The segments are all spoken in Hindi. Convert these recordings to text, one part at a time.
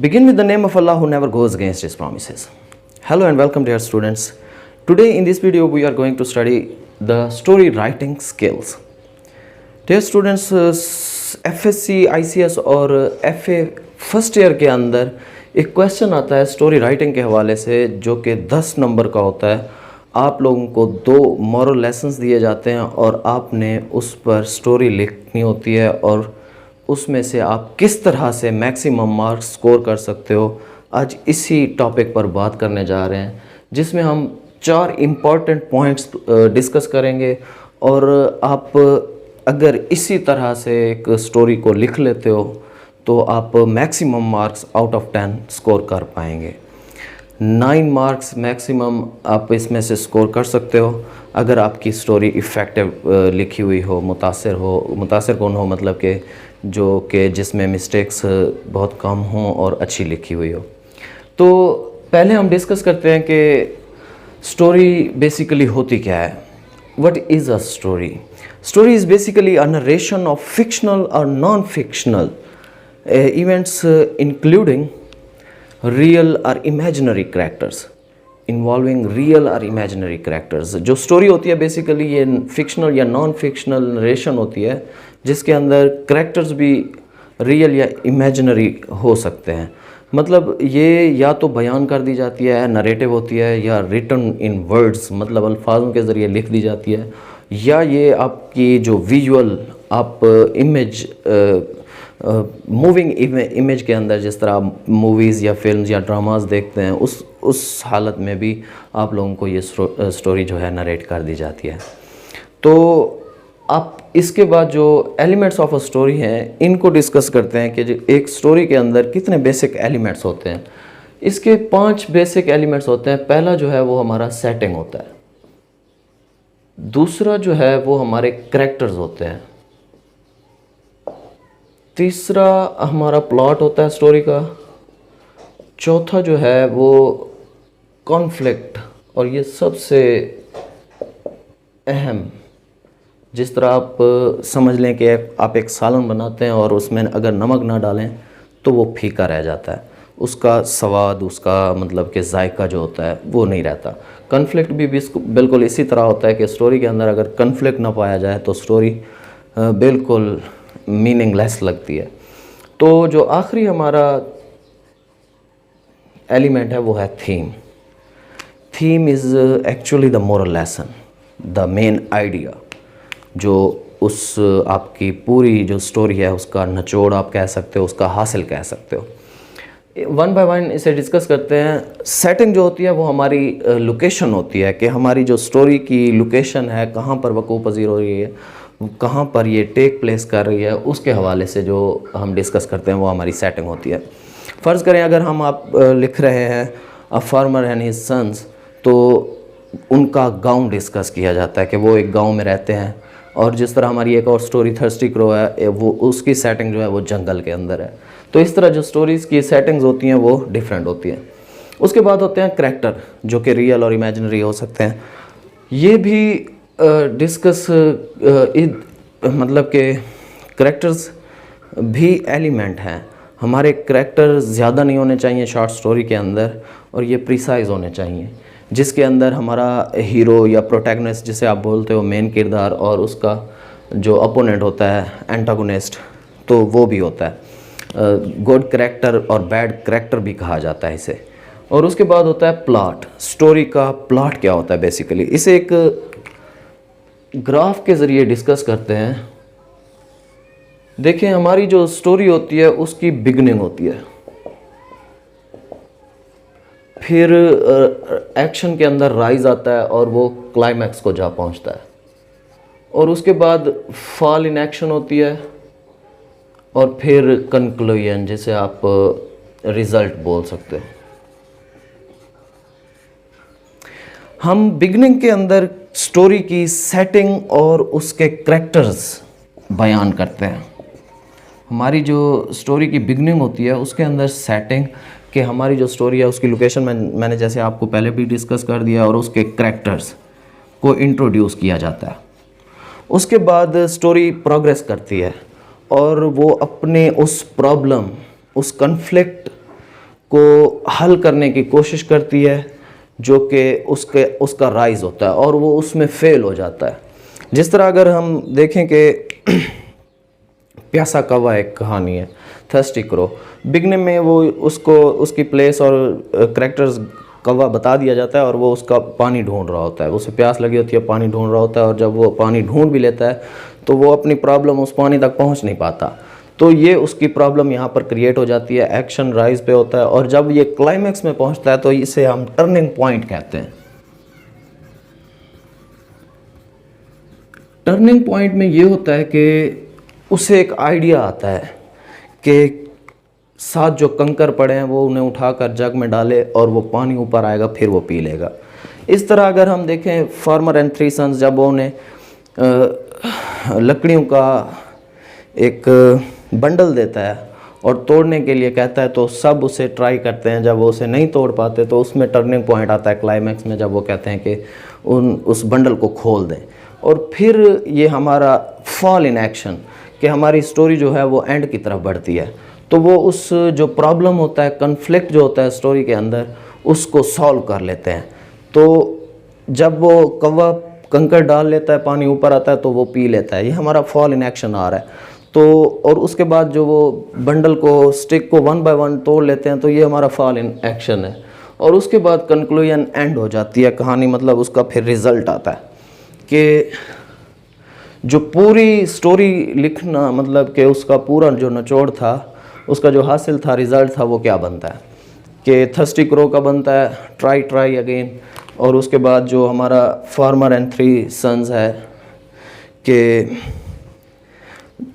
Begin with the name of Allah who never goes against His promises. Hello and welcome dear students. Today in this video we are going to study the story writing skills. Dear students, FSC, ICS और FA फर्स्ट ईयर के अंदर एक क्वेश्चन आता है स्टोरी राइटिंग के हवाले से जो कि 10 नंबर का होता है। आप लोगों को 2 मॉरल लेसन्स दिए जाते हैं और आपने उस पर स्टोरी लिखनी होती है और उसमें से आप किस तरह से मैक्सिमम मार्क्स स्कोर कर सकते हो। आज इसी टॉपिक पर बात करने जा रहे हैं जिसमें हम 4 इम्पॉर्टेंट पॉइंट्स डिस्कस करेंगे और आप अगर इसी तरह से एक स्टोरी को लिख लेते हो तो आप maximum marks out of 10 score कर पाएंगे। 9 मार्क्स मैक्सिमम आप इसमें से स्कोर कर सकते हो अगर आपकी स्टोरी इफ़ेक्टिव लिखी हुई हो, मुतासिर कौन हो, मतलब कि जो कि जिसमें मिस्टेक्स बहुत कम हों और अच्छी लिखी हुई हो। तो पहले हम डिस्कस करते हैं कि स्टोरी बेसिकली होती क्या है। What is a story? Story is basically a narration of fictional और non fictional events including real or imaginary characters, involving real or imaginary characters। जो स्टोरी होती है बेसिकली ये फिक्शनल या नॉन फिक्शनल नरेशन होती है जिसके अंदर करेक्टर्स भी रियल या इमेजिनरी हो सकते हैं। मतलब ये या तो बयान कर दी जाती है, नरेटिव होती है, या रिटन इन वर्ड्स मतलब अल्फाजों के ज़रिए लिख दी जाती है, या ये आपकी जो विजुअल आप इमेज मूविंग इमेज के अंदर जिस तरह मूवीज़ या फिल्म्स या ड्रामास देखते हैं उस हालत में भी आप लोगों को ये स्टोरी जो है नरेट कर दी जाती है। तो आप इसके बाद जो एलिमेंट्स ऑफ अ स्टोरी हैं इनको डिस्कस करते हैं कि जो एक स्टोरी के अंदर कितने बेसिक एलिमेंट्स होते हैं। इसके 5 बेसिक एलिमेंट्स होते हैं। पहला जो है वो हमारा सेटिंग होता है, दूसरा जो है वो हमारे कैरेक्टर्स होते हैं, तीसरा हमारा प्लॉट होता है स्टोरी का, चौथा जो है वो कॉन्फ्लिक्ट, और ये सबसे अहम, जिस तरह आप समझ लें कि आप एक सालन बनाते हैं और उसमें अगर नमक ना डालें तो वो फीका रह जाता है, उसका स्वाद, उसका मतलब कि जायका जो होता है वो नहीं रहता। कॉन्फ्लिक्ट भी बिल्कुल इसी तरह होता है कि स्टोरी के अंदर अगर कॉन्फ्लिक्ट ना पाया जाए तो स्टोरी बिल्कुल मीनिंगलेस लगती है। तो जो आखिरी हमारा एलिमेंट है वो है theme. Theme is actually the moral lesson, the main idea, जो उस आपकी पूरी जो स्टोरी है उसका निचोड़ आप कह सकते हो, उसका हासिल कह सकते हो। 1 बाय 1 इसे डिस्कस करते हैं। सेटिंग जो होती है वो हमारी लोकेशन होती है कि हमारी जो स्टोरी की लोकेशन है, कहाँ पर वक़ूफ़ पज़ीर हो रही है, कहाँ पर ये टेक प्लेस कर रही है, उसके हवाले से जो हम डिस्कस करते हैं वो हमारी सेटिंग होती है। फ़र्ज़ करें अगर हम आप लिख रहे हैं a farmer and his sons, तो उनका गांव डिस्कस किया जाता है कि वो एक गांव में रहते हैं। और जिस तरह हमारी एक और स्टोरी थर्स्टी क्रो है वो उसकी सेटिंग जो है वो जंगल के अंदर है। तो इस तरह जो स्टोरीज़ की सेटिंग्स होती हैं वो डिफरेंट होती हैं। उसके बाद होते हैं करैक्टर जो कि रियल और इमेजिनरी हो सकते हैं। ये भी डिस्कस मतलब कि करैक्टर्स भी एलिमेंट हैं। हमारे करैक्टर ज़्यादा नहीं होने चाहिए शॉर्ट स्टोरी के अंदर, और ये प्रिसाइज होने चाहिए, जिसके अंदर हमारा हीरो या प्रोटैगनिस्ट जिसे आप बोलते हो मेन किरदार, और उसका जो अपोनेंट होता है एंटागोनिस्ट, तो वो भी होता है। गुड करैक्टर और बैड करैक्टर भी कहा जाता है इसे। और उसके बाद होता है प्लॉट। स्टोरी का प्लॉट क्या होता है बेसिकली, इसे एक ग्राफ के ज़रिए डिस्कस करते हैं। देखिए हमारी जो स्टोरी होती है उसकी बिगनिंग होती है, फिर एक्शन के अंदर राइज आता है और वो क्लाइमैक्स को जा पहुंचता है, और उसके बाद फॉल इन एक्शन होती है, और फिर कंक्लूजन जिसे आप रिज़ल्ट बोल सकते हो। हम बिगनिंग के अंदर स्टोरी की सेटिंग और उसके करैक्टर्स बयान करते हैं। हमारी जो स्टोरी की बिगनिंग होती है उसके अंदर सेटिंग कि हमारी जो स्टोरी है उसकी लोकेशन मैंने जैसे आपको पहले भी डिस्कस कर दिया, और उसके करैक्टर्स को इंट्रोड्यूस किया जाता है। उसके बाद स्टोरी प्रोग्रेस करती है और वो अपने उस प्रॉब्लम, उस कन्फ्लिक्ट को हल करने की कोशिश करती है, जो कि उसका राइज होता है और वो उसमें फेल हो जाता है। जिस तरह अगर हम देखें कि प्यासा कौवा एक कहानी है, थर्स्टी क्रो। बिगनिंग में वो उसकी प्लेस और करेक्टर्स कौवा बता दिया जाता है और वो उसका पानी ढूंढ रहा होता है, उसे प्यास लगी होती है, पानी ढूंढ रहा होता है, और जब वो पानी ढूंढ भी लेता है तो वो अपनी प्रॉब्लम उस पानी तक पहुंच नहीं पाता। तो ये उसकी प्रॉब्लम यहाँ पर क्रिएट हो जाती है, एक्शन राइज पे होता है, और जब ये क्लाइमैक्स में पहुंचता है तो इसे हम टर्निंग पॉइंट कहते हैं। टर्निंग पॉइंट में ये होता है कि उसे एक आइडिया आता है कि साथ जो कंकर पड़े हैं वो उन्हें उठाकर जग में डाले और वो पानी ऊपर आएगा, फिर वो पी लेगा। इस तरह अगर हम देखें फार्मर एंड थ्री सन्स, जब वो उन्हें लकड़ियों का एक बंडल देता है और तोड़ने के लिए कहता है, तो सब उसे ट्राई करते हैं। जब वो उसे नहीं तोड़ पाते तो उसमें टर्निंग पॉइंट आता है क्लाइमैक्स में, जब वो कहते हैं कि उस बंडल को खोल दें। और फिर ये हमारा फॉल इन एक्शन, कि हमारी स्टोरी जो है वो एंड की तरफ बढ़ती है। तो वो उस जो प्रॉब्लम होता है, कन्फ्लिक्ट जो होता है स्टोरी के अंदर, उसको सॉल्व कर लेते हैं। तो जब वो कौवा कंकर डाल लेता है, पानी ऊपर आता है तो वो पी लेता है। ये हमारा फॉल इन एक्शन आ रहा है। तो और उसके बाद जो वो बंडल को, स्टिक को 1 बाय 1 तोड़ लेते हैं, तो ये हमारा फॉल इन एक्शन है। और उसके बाद कंक्लूजन, एंड हो जाती है कहानी, मतलब उसका फिर रिज़ल्ट आता है कि जो पूरी स्टोरी लिखना, मतलब कि उसका पूरा जो निचोड़ था, उसका जो हासिल था, रिज़ल्ट था, वो क्या बनता है कि थर्स्टी क्रो का बनता है ट्राई अगेन। और उसके बाद जो हमारा फार्मर एंड थ्री सन्स है कि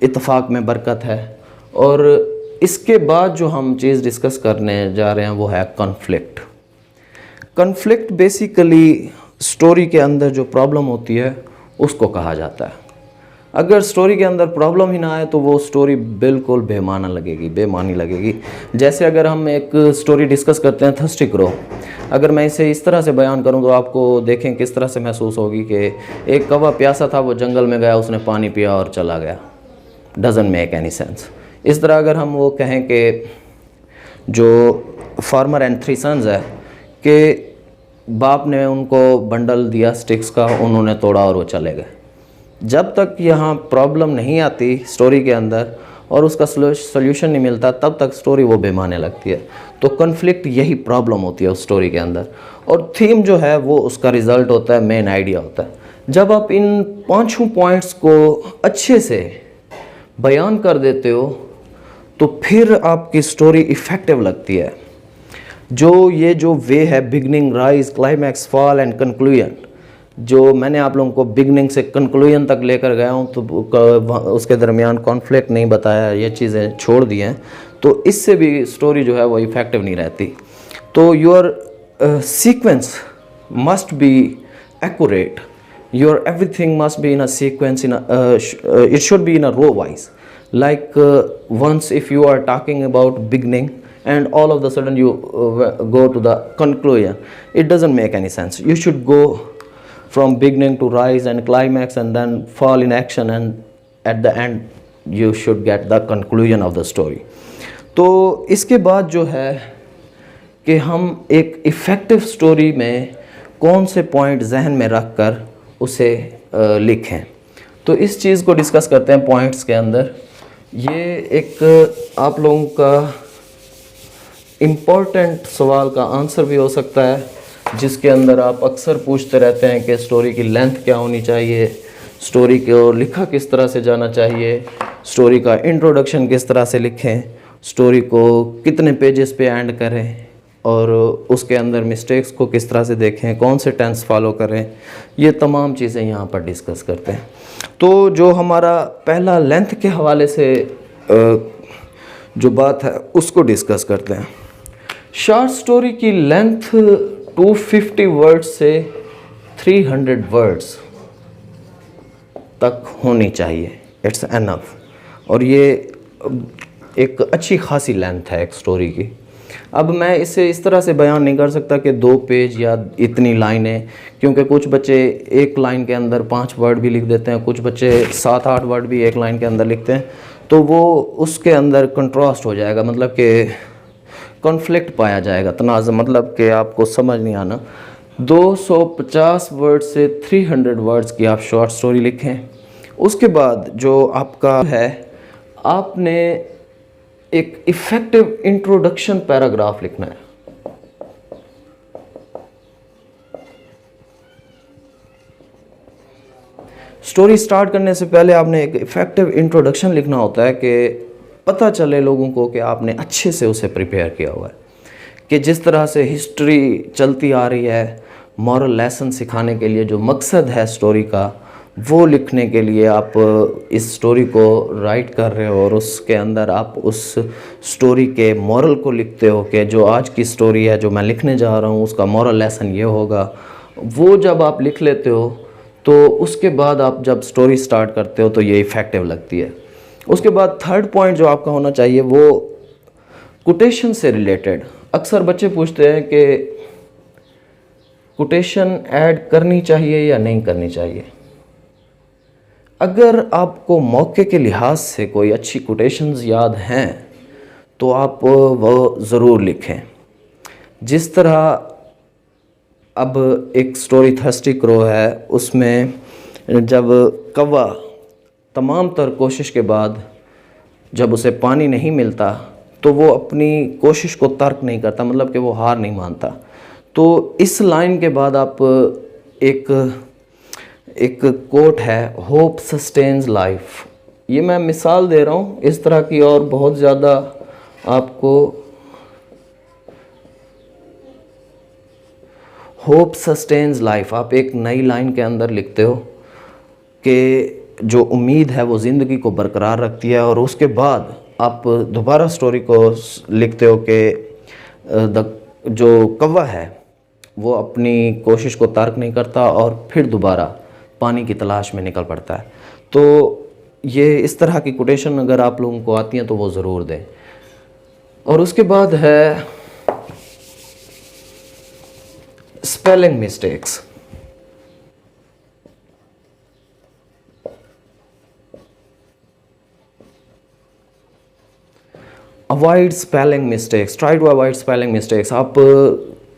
इत्तेफाक में बरकत है। और इसके बाद जो हम चीज़ डिस्कस करने जा रहे हैं वो है कॉन्फ्लिक्ट। कॉन्फ्लिक्ट बेसिकली स्टोरी के अंदर जो प्रॉब्लम होती है उसको कहा जाता है। अगर स्टोरी के अंदर प्रॉब्लम ही ना आए तो वो स्टोरी बिल्कुल बेमानी लगेगी। जैसे अगर हम एक स्टोरी डिस्कस करते हैं थर्स्टी क्रो, अगर मैं इसे इस तरह से बयान करूं तो आपको देखें किस तरह से महसूस होगी कि एक कौवा प्यासा था, वो जंगल में गया, उसने पानी पिया और चला गया। Doesn't make any sense. इस तरह अगर हम वो कहें कि जो फार्मर एंड थ्री सन्स है कि बाप ने उनको बंडल दिया स्टिक्स का, उन्होंने तोड़ा और वो चले गए। जब तक यहाँ प्रॉब्लम नहीं आती स्टोरी के अंदर और उसका सोल्यूशन नहीं मिलता, तब तक स्टोरी वो बेमाने लगती है। तो कन्फ्लिक्ट यही प्रॉब्लम होती है उस स्टोरी के अंदर, और थीम जो है वो उसका रिज़ल्ट होता है, मेन आइडिया होता है। जब आप इन 5 पॉइंट्स को अच्छे से बयान कर देते हो तो फिर आपकी स्टोरी इफ़ेक्टिव लगती है। जो वे है, beginning, rise, climax, fall and conclusion, जो मैंने आप लोगों को बिगनिंग से कंक्लूजन तक लेकर गया हूँ, तो उसके दरमियान कॉन्फ्लिक्ट नहीं बताया, ये चीज़ें छोड़ दी हैं, तो इससे भी स्टोरी जो है वो इफ़ेक्टिव नहीं रहती। तो your sequence must be accurate, your everything must be in a sequence, it should be in a row wise. Like once if you are talking about beginning and all of the sudden you go to the conclusion, it doesn't make any sense. You should go from beginning to rise and climax and then fall in action, and at the end you should get the conclusion of the story. तो इसके बाद जो है कि हम एक इफ़ेक्टिव स्टोरी में कौन से पॉइंट जहन में रख कर उसे लिखें, तो इस चीज़ को डिस्कस करते हैं पॉइंट्स के अंदर। ये एक आप लोगों का इम्पोर्टेंट सवाल का आंसर भी हो सकता है, जिसके अंदर आप अक्सर पूछते रहते हैं कि स्टोरी की लेंथ क्या होनी चाहिए, स्टोरी को लिखा किस तरह से जाना चाहिए, स्टोरी का इंट्रोडक्शन किस तरह से लिखें, स्टोरी को कितने पेजेस पे एंड करें, और उसके अंदर मिस्टेक्स को किस तरह से देखें, कौन से टेंस फॉलो करें। ये तमाम चीज़ें यहाँ पर डिस्कस करते हैं। तो जो हमारा पहला लेंथ के हवाले से जो बात है उसको डिस्कस करते हैं। शॉर्ट स्टोरी की लेंथ 250 वर्ड्स से 300 वर्ड्स तक होनी चाहिए, इट्स एनफ। और ये एक अच्छी खासी लेंथ है एक स्टोरी की। अब मैं इसे इस तरह से बयान नहीं कर सकता कि 2 पेज या इतनी लाइनें, क्योंकि कुछ बच्चे एक लाइन के अंदर 5 वर्ड भी लिख देते हैं, कुछ बच्चे 7-8 वर्ड भी एक लाइन के अंदर लिखते हैं, तो वो उसके अंदर कंट्रास्ट हो जाएगा, मतलब कि कॉन्फ्लिक्ट पाया जाएगा, तनाज़ मतलब कि आपको समझ नहीं आना। 250 वर्ड से 300 वर्ड्स की आप शॉर्ट स्टोरी लिखें। उसके बाद जो आपका है, आपने एक इफ़ेक्टिव इंट्रोडक्शन पैराग्राफ लिखना है। स्टोरी स्टार्ट करने से पहले आपने एक इफ़ेक्टिव इंट्रोडक्शन लिखना होता है कि पता चले लोगों को कि आपने अच्छे से उसे प्रिपेयर किया हुआ है, कि जिस तरह से हिस्ट्री चलती आ रही है, मॉरल लेसन सिखाने के लिए जो मकसद है स्टोरी का, वो लिखने के लिए आप इस स्टोरी को राइट कर रहे हो और उसके अंदर आप उस स्टोरी के मॉरल को लिखते हो कि जो आज की स्टोरी है जो मैं लिखने जा रहा हूँ उसका मॉरल लेसन ये होगा। वो जब आप लिख लेते हो तो उसके बाद आप जब स्टोरी स्टार्ट करते हो तो ये इफ़ेक्टिव लगती है। उसके बाद थर्ड पॉइंट जो आपका होना चाहिए वो कोटेशन से रिलेटेड। अक्सर बच्चे पूछते हैं कि कोटेशन ऐड करनी चाहिए या नहीं करनी चाहिए। अगर आपको मौके के लिहाज से कोई अच्छी कोटेशंस याद हैं तो आप वो ज़रूर लिखें। जिस तरह अब एक स्टोरी थर्स्टी क्रो है, उसमें जब कौवा तमाम तर कोशिश के बाद जब उसे पानी नहीं मिलता तो वो अपनी कोशिश को तर्क नहीं करता, मतलब कि वो हार नहीं मानता। तो इस लाइन के बाद आप एक कोट है, होप सस्टेन्स लाइफ। ये मैं मिसाल दे रहा हूँ, इस तरह की और बहुत ज़्यादा आपको होप सस्टेन्स लाइफ आप एक नई लाइन के अंदर लिखते हो कि जो उम्मीद है वो ज़िंदगी को बरकरार रखती है। और उसके बाद आप दोबारा स्टोरी को लिखते हो कि जो कौवा है वो अपनी कोशिश को तर्क नहीं करता और फिर दोबारा पानी की तलाश में निकल पड़ता है। तो ये इस तरह की कोटेशन अगर आप लोगों को आती हैं तो वो ज़रूर दें। और उसके बाद है spelling mistakes. Avoid spelling mistakes, try to avoid spelling mistakes. आप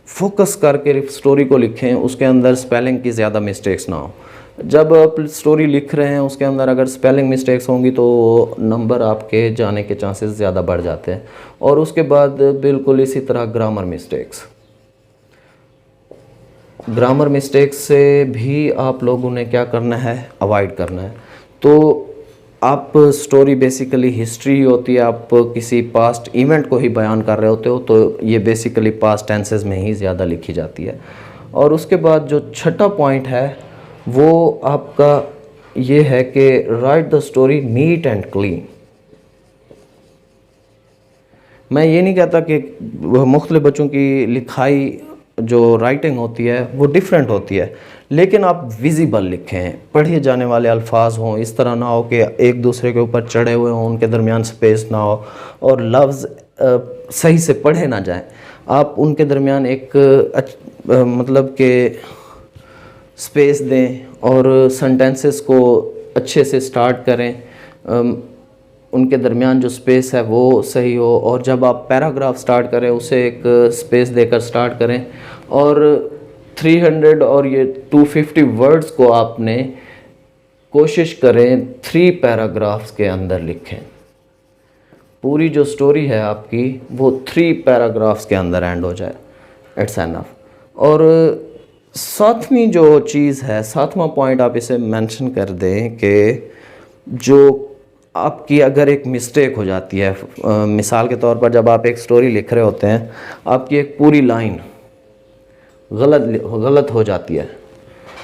फोकस करके स्टोरी को लिखें, उसके अंदर स्पेलिंग की ज़्यादा मिस्टेक्स ना हो। जब आप स्टोरी लिख रहे हैं उसके अंदर अगर स्पेलिंग मिस्टेक्स होंगी तो नंबर आपके जाने के चांसेस ज़्यादा बढ़ जाते हैं। और उसके बाद बिल्कुल इसी तरह ग्रामर मिस्टेक्स। ग्रामर मिस्टेक्स से भी आप लोगों ने क्या करना है, अवॉइड करना है। तो आप स्टोरी बेसिकली हिस्ट्री ही होती है, आप किसी पास्ट इवेंट को ही बयान कर रहे होते हो, तो ये बेसिकली पास्ट टेंसेस में ही ज़्यादा लिखी जाती है। और उसके बाद जो छठा पॉइंट है वो आपका ये है कि right the story neat and clean. मैं ये नहीं कहता कि मुख्तलिफ बच्चों की लिखाई जो राइटिंग होती है वो डिफरेंट होती है, लेकिन आप विजिबल लिखें, पढ़े जाने वाले अल्फाज हों, इस तरह ना हो कि एक दूसरे के ऊपर चढ़े हुए हों, उनके दरमियान स्पेस ना हो और लफ्ज़ सही से पढ़े ना जाएं। आप उनके दरमियान एक मतलब कि स्पेस दें और सेंटेंसेस को अच्छे से स्टार्ट करें, उनके दरमियान जो स्पेस है वो सही हो। और जब आप पैराग्राफ स्टार्ट करें उसे एक स्पेस देकर स्टार्ट करें। और 300 और ये 250 वर्ड्स को आपने कोशिश करें 3 पैराग्राफ्स के अंदर लिखें। पूरी जो स्टोरी है आपकी वो 3 पैराग्राफ्स के अंदर एंड हो जाए, इट्स एनफ। और सातवीं जो चीज़ है, सातवां पॉइंट आप इसे मेंशन कर दें कि जो आपकी अगर एक मिस्टेक हो जाती है, मिसाल के तौर पर जब आप एक स्टोरी लिख रहे होते हैं, आपकी एक पूरी लाइन गलत हो जाती है,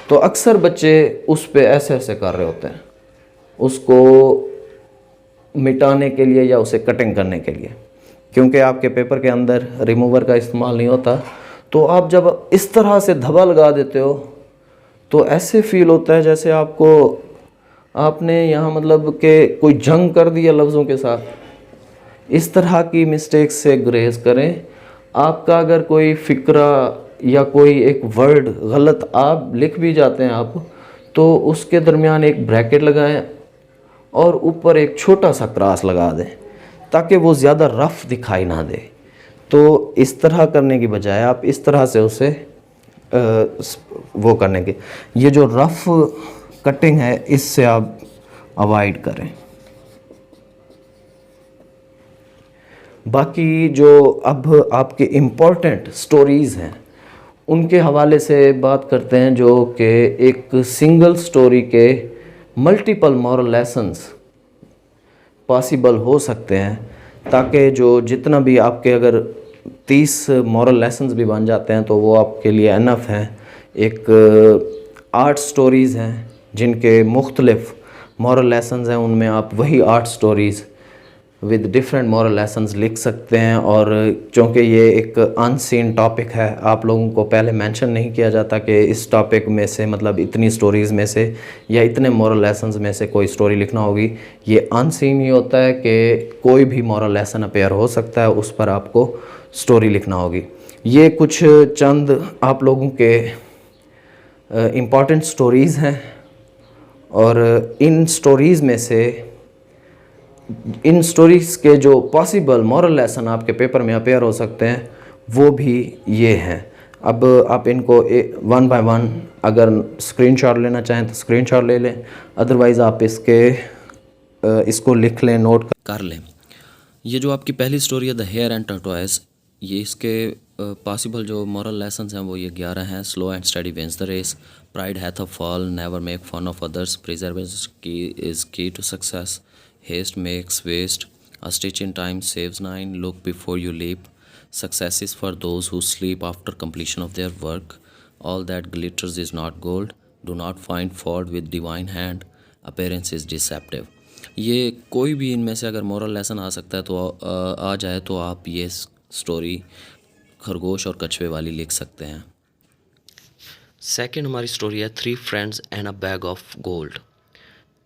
तो अक्सर बच्चे उस पे ऐसे कर रहे होते हैं उसको मिटाने के लिए या उसे कटिंग करने के लिए, क्योंकि आपके पेपर के अंदर रिमूवर का इस्तेमाल नहीं होता। तो आप जब इस तरह से धब्बा लगा देते हो तो ऐसे फील होता है जैसे आपने यहाँ मतलब कि कोई जंग कर दिया लफ्ज़ों के साथ। इस तरह की मिस्टेक्स से गुरेज करें। आपका अगर कोई फ़िक्रा या कोई एक वर्ड गलत आप लिख भी जाते हैं आप, तो उसके दरमियान एक ब्रैकेट लगाएं और ऊपर एक छोटा सा क्रॉस लगा दें ताकि वो ज़्यादा रफ़ दिखाई ना दे। तो इस तरह करने की बजाय आप इस तरह से उसे वो करने की, ये जो रफ़ कटिंग है इससे आप अवॉइड करें। बाकी जो अब आपके इम्पोर्टेंट स्टोरीज़ हैं उनके हवाले से बात करते हैं, जो कि एक सिंगल स्टोरी के मल्टीपल मॉरल लेसन्स पॉसिबल हो सकते हैं, ताकि जो जितना भी आपके अगर 30 मॉरल लेसन्स भी बन जाते हैं तो वो आपके लिए इनफ हैं। एक 8 स्टोरीज़ हैं जिनके मुख्तलिफ मॉरल लेसन्स हैं, उनमें आप वही 8 stories with different moral lessons लिख सकते हैं। और चूँकि ये एक अनसीन टॉपिक है, आप लोगों को पहले मेंशन नहीं किया जाता कि इस टॉपिक में से मतलब इतनी स्टोरीज़ में से या इतने मॉरल लेसन्स में से कोई स्टोरी लिखना होगी। ये अनसीन ही होता है कि कोई भी मॉरल लेसन अपेयर हो सकता है, उस पर आपको स्टोरी लिखना होगी। ये कुछ चंद आप लोगों के इम्पॉर्टेंट स्टोरीज़ हैं, और इन स्टोरीज़ में से इन स्टोरीज़ के जो पॉसिबल मॉरल लेसन आपके पेपर में अपेयर हो सकते हैं वो भी ये हैं। अब आप इनको वन बाय वन अगर स्क्रीनशॉट लेना चाहें तो स्क्रीनशॉट ले लें, अदरवाइज़ आप इसको लिख लें, नोट कर लें। ये जो आपकी पहली स्टोरी है द हेयर एंड टर्टोइज, ये इसके पॉसिबल जो मॉरल लेसन्स हैं वो ये 11 हैं। Slow and study wins the race, pride hath a fall, never make fun of others, preservation is key to success, haste makes waste, a stitch in time saves 9, look before you leap, success is for those who sleep after completion of their work, all that glitters is not gold, do not find fault with divine hand, appearance is deceptive। ये कोई भी इनमें से अगर मॉरल लेसन आ सकता है तो आ जाए तो आप ये स्टोरी खरगोश और कछुए वाली लिख सकते हैं। सेकंड हमारी स्टोरी है 3 friends and a bag of gold,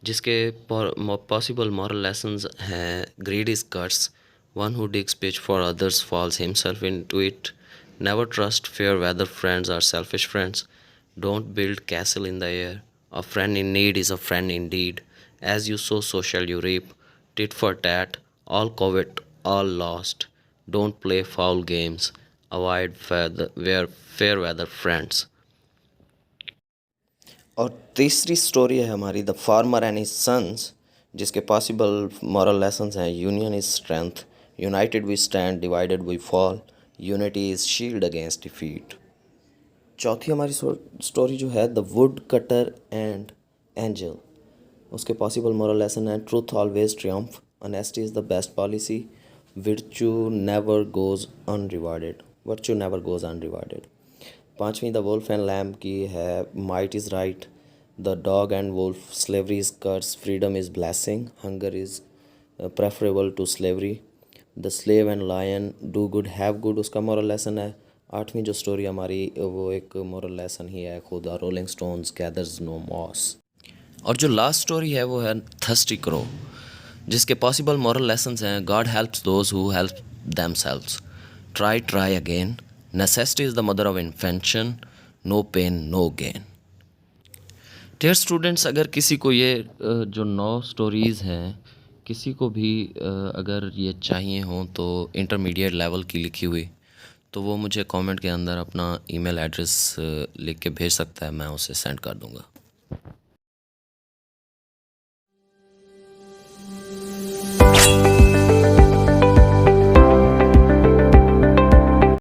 जिसके पॉसिबल मॉरल लेसन्स हैं greed is curse, one who digs pit for others falls himself into it, never trust fair weather friends are selfish friends, don't build castle in the air, a friend in need is a friend in deed, as you sow so shall you reap, tit for tat, all covet all lost, don't play foul games, avoid fair weather friends. और तीसरी स्टोरी है हमारी the farmer and his sons, जिसके पॉसिबल मॉरल लेसन्स हैं union is strength, united we stand, divided we fall, unity is shield against defeat. चौथी हमारी स्टोरी जो है the wood cutter and angel, उसके पॉसिबल मॉरल लेसन है truth always triumph, honesty is the best policy, virtue never goes unrewarded. पाँचवीं द वुल्फ एंड लैम्ब की है might is right, the dog and wolf, slavery is curse, freedom is blessing, hunger is preferable to slavery, the slave and lion, do good have good, उसका मॉरल लेसन है। आठवीं जो स्टोरी हमारी वो एक मॉरल लेसन ही है खुदा rolling stones gathers no moss. और जो लास्ट स्टोरी है वो है थर्स्टी क्रो, जिसके पॉसिबल मॉरल लेसन्स हैं God helps those who help themselves, try again, necessity is the mother of invention, no pain no gain। Dear students, अगर किसी को ये जो 9 स्टोरीज़ हैं किसी को भी अगर ये चाहिए हों तो इंटरमीडिएट लेवल की लिखी हुई, तो वो मुझे कमेंट के अंदर अपना ईमेल एड्रेस लिख के भेज सकता है, मैं उसे सेंड कर दूंगा।